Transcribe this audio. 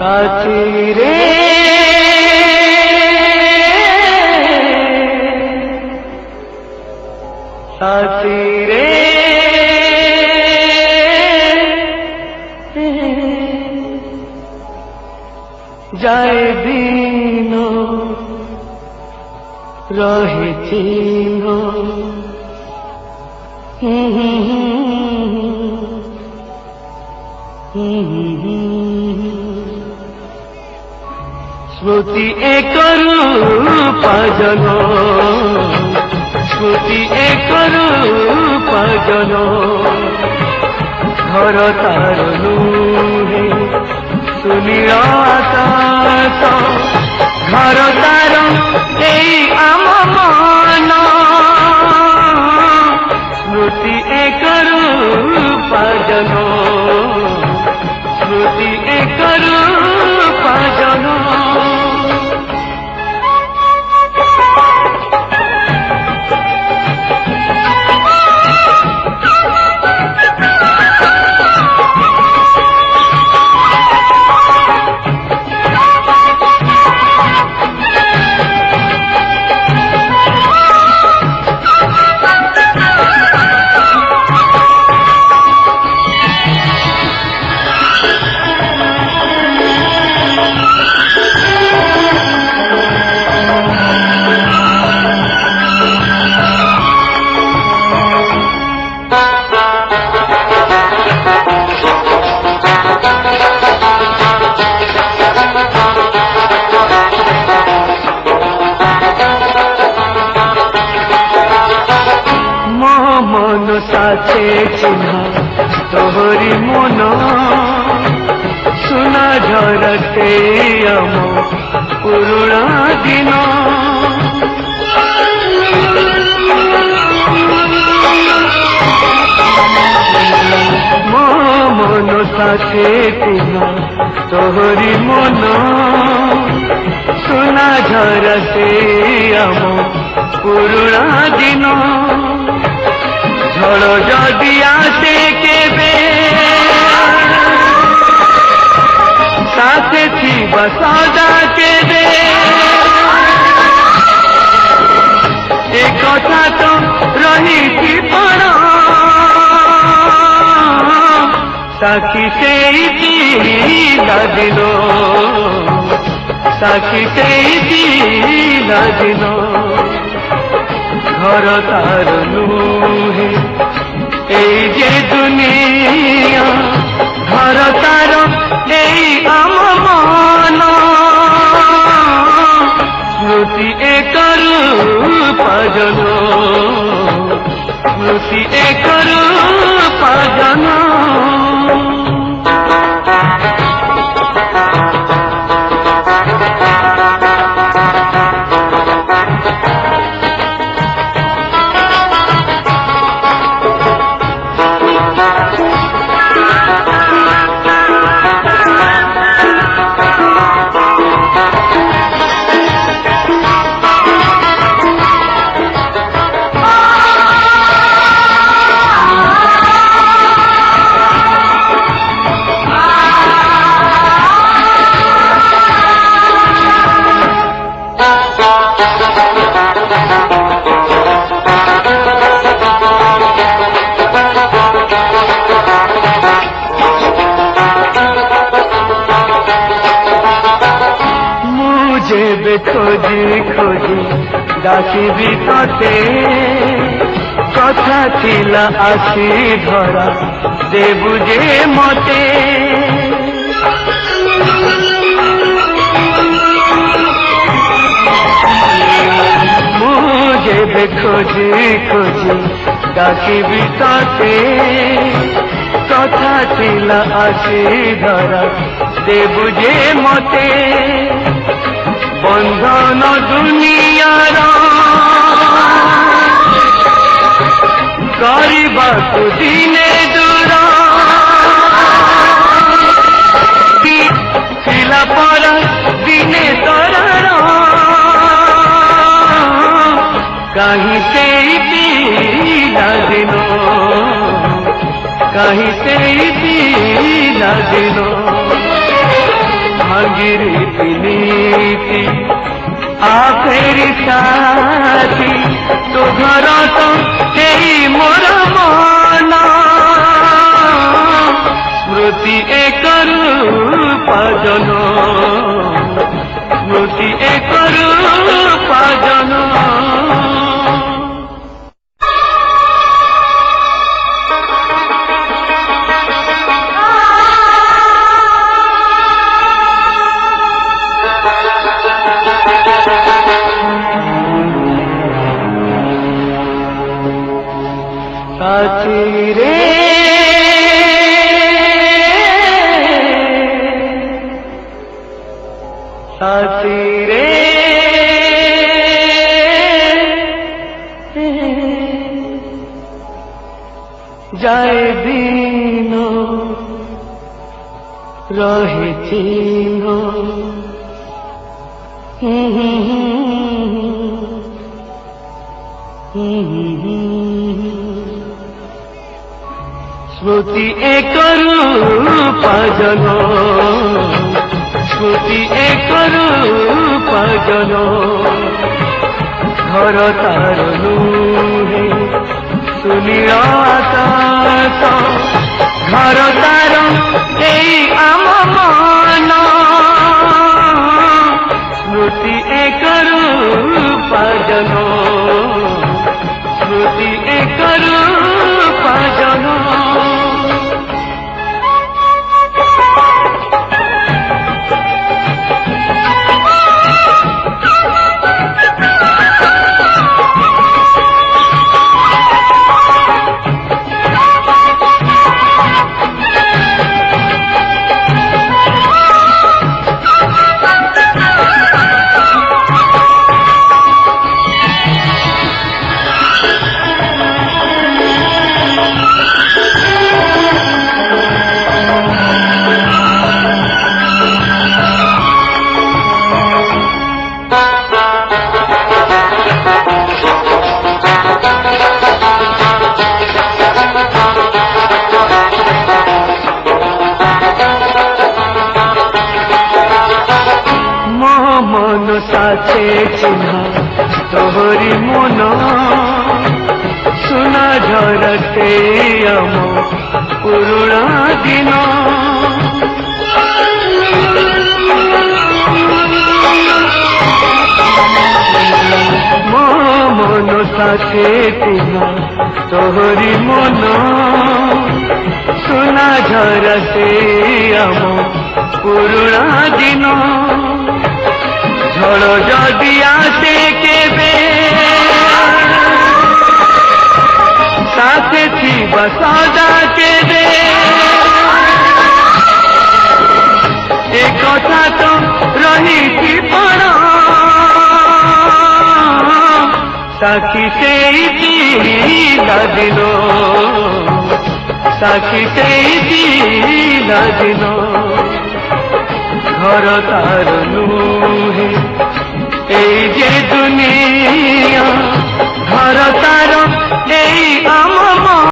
साथी रे साथी रे जाए दिन रहे चिन्ह स्मृति एक रूप जन स्मृति एक रूप जन घर तार नुहे सुनील आकाश घर तार एई आम मन स्मृति एक रूप जन स्मृति एक रूप जन साथे चिन्ह तोहरी मन सुना झरते आम पुरुणा दिन मो मन साथे चिन्ह तोहरी मन सुना झरते आम पुरुणा दिन झड़ जदि आसे केबे साथे थिबा सदा केबे ए कथा तो रही पण साखी सेई दिन साखी सेई दिन घर तार नुहे एई जे दुनिया घर तार एई आम मन स्मृति एक रूप जन स्मृति एक रूप जन खोजी खोजी डाकिबी तते कथा थिला आसी धरा देबु जे मते मुझे खोजी खोजी डाकिबी तते कथा थिला आसी धरा देबु जे मते बंधन दुनियार करबाकु दिने दूर थिला पर दिने तोरार कहीं से पीला दिन कहीं से पीला दिन भांगिरी नीति आखिरी साथी तो घर तो यही मोर मन स्मृति एक रूपजन स्मृति एक रूपजन साथी रे साथी रे जाए दिन रहे चिन्ह स्मृति एक रूपजन स्मृति एक रूपजन घर तार नुहे सुनील आकाश घर तार यही आम मन स्मृति एक रूपजन स्मृति एक रूपजन साथे चिन्ह तोहरी मन सुना झरते आम पुरुणा दिन मो मन साथे चिन्ह तोहरी मन सुना झरते आम पुरुणा दिन झड़ जदि आसे केबे साथे थिबा सदा केबे ए कथा तो रही पण साखी से दिन साखी से दिन घर तार नुहे এই যে দুনিয়া ঘর তার এই আম